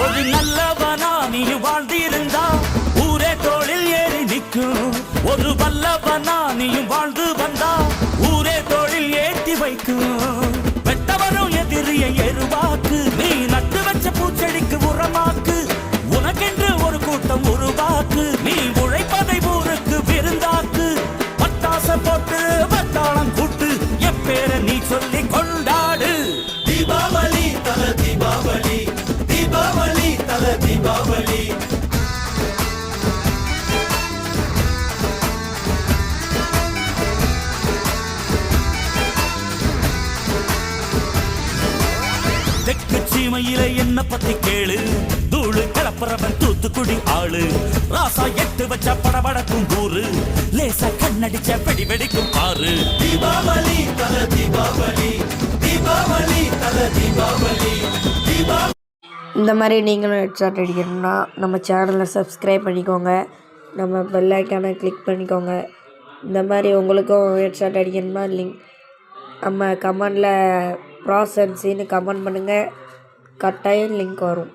ஒரு நல்லவனா நீ வாழ்ந்திருந்தா ஊரே தோளில் ஏறி நிற்கும். ஒரு வல்லவனா நீயும் வாழ்ந்து வந்தா ஊரே தோளில் ஏற்றி வைக்கும். வெட்டவரும் எதிரியை எருவாக்கு, நீ நட்டு வச்ச பூச்செடிக்கு உரமாக்கு. உனக்கென்று ஒரு கூட்டம் உருவாக்கு, நீ உழைப்பதை ஊருக்கு விருந்தாக்கு. பட்டாச போட்டு வட்டாளம் கூட்டு எப்பேர நீ சொல்லி கொண்டாடு. தீபாவளி தல தீபாவளி, தீபாவளி தல தீபாவளி. தெற்கு சீமையில என்ன பத்தி கேளு, தூளு கிளப்புறவன் தூத்துக்குடி ஆளு. ராசா எட்டு வச்ச படபடக்கும் ஊரு, லேசா கண்ணடிச்ச வெடி வெடிக்கும் பாரு. தீபாவளி தல தீபாவளி, தீபாவளி தல தீபாவளி, தீபாவளி. இந்த மாதிரி நீங்களும் ஹெட்ஷாட் அடிக்கணும்னா நம்ம சேனலை சப்ஸ்கிரைப் பண்ணிக்கோங்க, நம்ம பெல் ஐக்கானை கிளிக் பண்ணிக்கோங்க. இந்த மாதிரி உங்களுக்கும் ஹெட்ஷாட் அடிக்கணும்னா லிங்க் நம்ம கமெண்டில் ப்ராசன்ஸின்னு கமெண்ட் பண்ணுங்கள், கட்டாயம் லிங்க் வரும்.